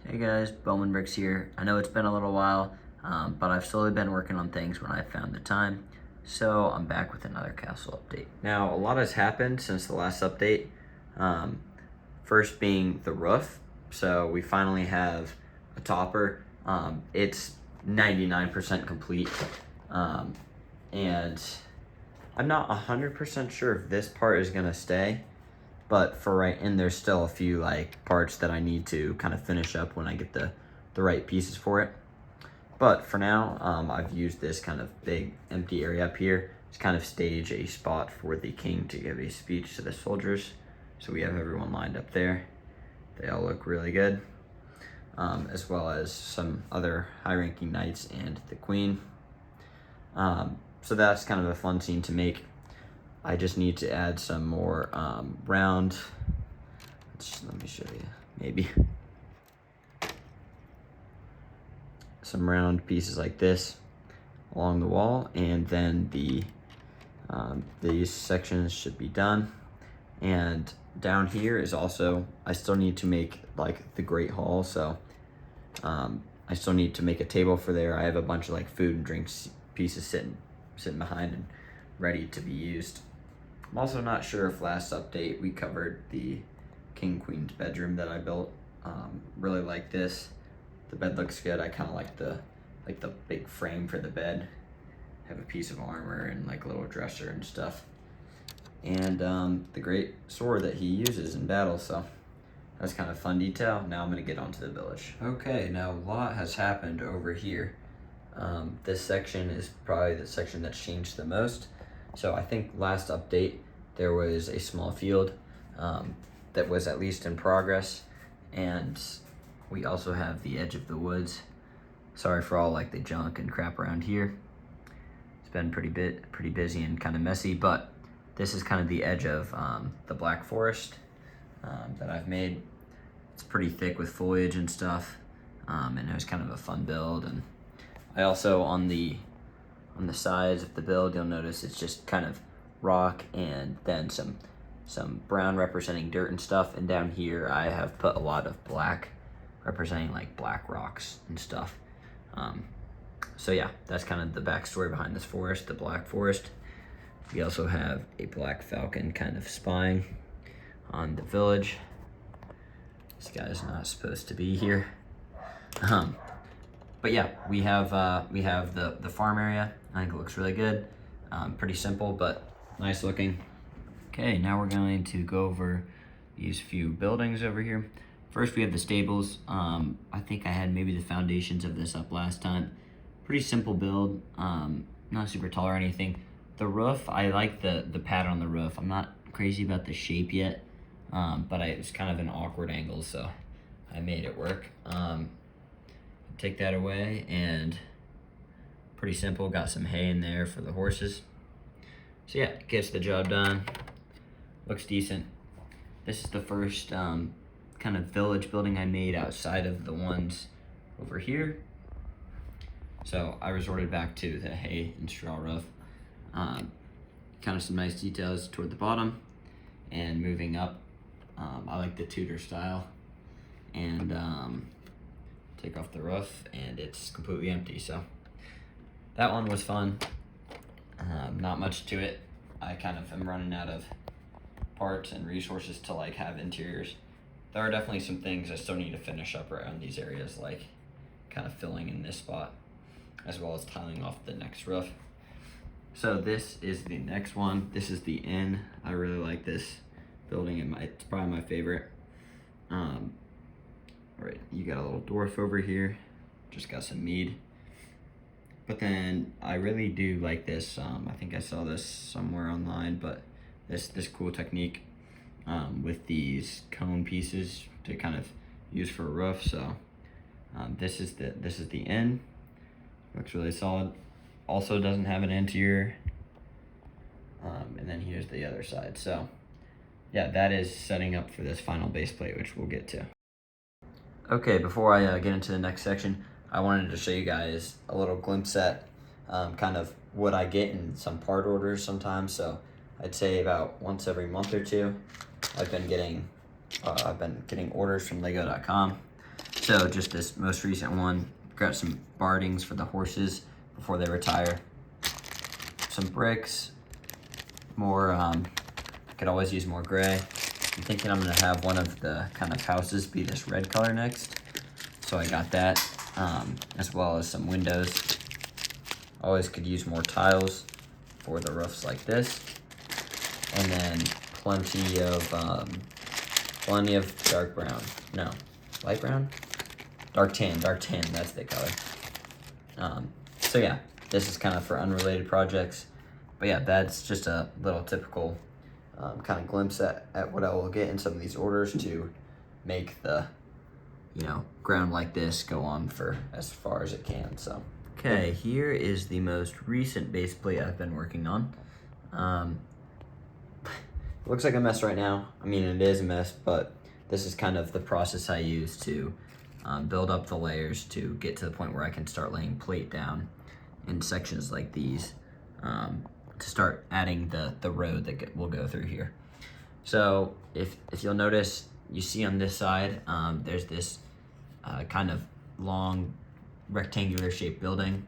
Hey guys, Bowman Bricks here. I know it's been a little while, but I've slowly been working on things when I found the time. So I'm back with another castle update. Now, a lot has happened since the last update. Um, First being the roof. So we finally have a topper. It's 99% complete. And I'm not 100% sure if this part is gonna stay. But for right, and there's still a few like parts that I need to kind of finish up when I get the right pieces for it. But for now, I've used this kind of big empty area up here to kind of stage a spot for the king to give a speech to the soldiers. So we have everyone lined up there. They all look really good, as well as some other high-ranking knights and the queen. So that's kind of a fun scene to make. I just need to add some more round, let me show you, maybe. Some round pieces like this along the wall, and then these sections should be done. And down here is also, I still need to make like the Great Hall, so I still need to make a table for there. I have a bunch of like food and drinks pieces sitting behind and ready to be used. I'm also not sure if last update we covered the king queen's bedroom that I built. Really like this. The bed looks good. I kind of like the big frame for the bed. Have a piece of armor and like a little dresser and stuff. And the great sword that he uses in battle. So that's kind of fun detail. Now I'm gonna get onto the village. Okay, now a lot has happened over here. This section is probably the section that's changed the most. So I think last update, there was a small field that was at least in progress. And we also have the edge of the woods. Sorry for all like the junk and crap around here. It's been pretty busy and kind of messy, but this is kind of the edge of the Black Forest that I've made. It's pretty thick with foliage and stuff. And it was kind of a fun build. And I also, on the sides of the build, you'll notice it's just kind of rock and then some brown representing dirt and stuff. And down here I have put a lot of black representing like black rocks and stuff. So yeah, that's kind of the backstory behind this forest, the Black Forest. We also have a black falcon kind of spying on the village. This guy's not supposed to be here. But yeah, we have the farm area. I think it looks really good. Pretty simple, but nice looking. Okay, now we're going to go over these few buildings over here. First, we have the stables. I think I had maybe the foundations of this up last time. Pretty simple build, not super tall or anything. The roof, I like the pattern on the roof. I'm not crazy about the shape yet, but it was kind of an awkward angle, so I made it work. Take that away, and pretty simple. Got some hay in there for the horses. So yeah, gets the job done. Looks decent. This is the first kind of village building I made outside of the ones over here. So I resorted back to the hay and straw roof. Kind of some nice details toward the bottom, and moving up. I like the Tudor style, and take off the roof and it's completely empty. So that one was fun. Not much to it. I kind of am running out of parts and resources to like have interiors. There are definitely some things I still need to finish up around these areas, like kind of filling in this spot, as well as tiling off the next roof. So this is the next one. This is the inn. I really like this building. It's probably my favorite. All right, you got a little dwarf over here. Just got some mead. But then I really do like this. I think I saw this somewhere online, but this cool technique with these cone pieces to kind of use for a roof. So this is the inn. Looks really solid. Also doesn't have an interior. And then here's the other side. So yeah, that is setting up for this final base plate, which we'll get to. Okay, before I get into the next section, I wanted to show you guys a little glimpse at kind of what I get in some part orders sometimes. So I'd say about once every month or two, I've been getting orders from Lego.com. So just this most recent one, got some bardings for the horses before they retire. Some bricks, more, could always use more gray. I'm thinking I'm gonna have one of the kind of houses be this red color next. So I got that, as well as some windows. Always could use more tiles for the roofs like this. And then plenty of dark brown. No, light brown? Dark tan, that's the color. So yeah, this is kind of for unrelated projects. But yeah, that's just a little typical kind of glimpse at what I will get in some of these orders to make the, ground like this go on for as far as it can, so. Okay, here is the most recent base plate I've been working on. Looks like a mess right now. I mean, it is a mess, but this is kind of the process I use to build up the layers to get to the point where I can start laying plate down in sections like these to start adding the road that will go through here. So if you'll notice, you see on this side, there's this kind of long rectangular shaped building.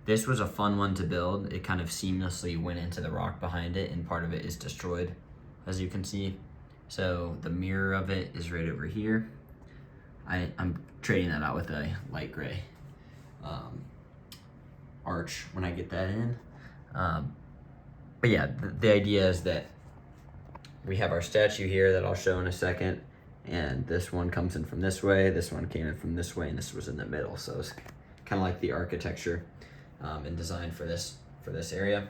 This was a fun one to build. It kind of seamlessly went into the rock behind it, and part of it is destroyed, as you can see. So the mirror of it is right over here. I'm trading that out with a light gray arch when I get that in. But yeah, the idea is that we have our statue here that I'll show in a second, and this one comes in from this way, this one came in from this way, and this was in the middle. So it's kind of like the architecture and design for this area.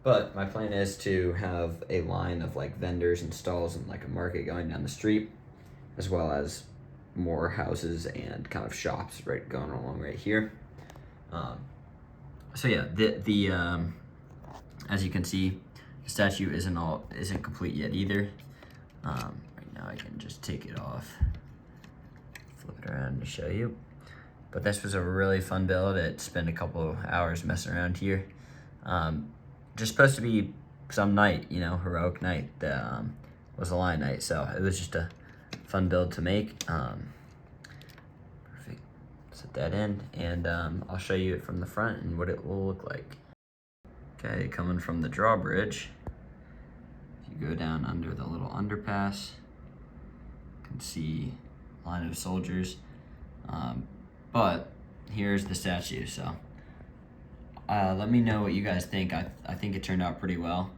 But my plan is to have a line of like vendors and stalls and like a market going down the street, as well as more houses and kind of shops right going along right here. So yeah, the as you can see, the statue isn't complete yet either. Right now I can just take it off, flip it around to show you. But this was a really fun build. It spent a couple of hours messing around here. Just supposed to be some night, heroic night that was a lion night. So it was just a fun build to make. Perfect. Set that in, and I'll show you it from the front and what it will look like. Okay, coming from the drawbridge, if you go down under the little underpass, you can see a line of soldiers. But here's the statue, so let me know what you guys think. I think it turned out pretty well.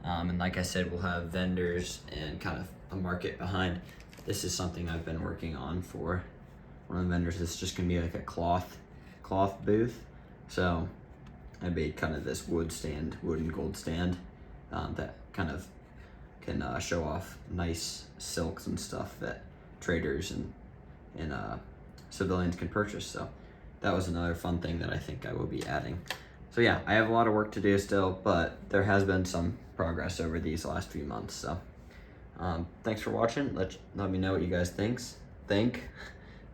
And like I said, we'll have vendors and kind of a market behind. This is something I've been working on for one of the vendors. It's just gonna be like a cloth booth. So I made kind of this wood and gold stand that kind of can show off nice silks and stuff that traders and civilians can purchase. So that was another fun thing that I think I will be adding. So yeah, I have a lot of work to do still, but there has been some progress over these last few months. So thanks for watching. Let me know what you guys think,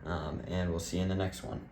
and we'll see you in the next one.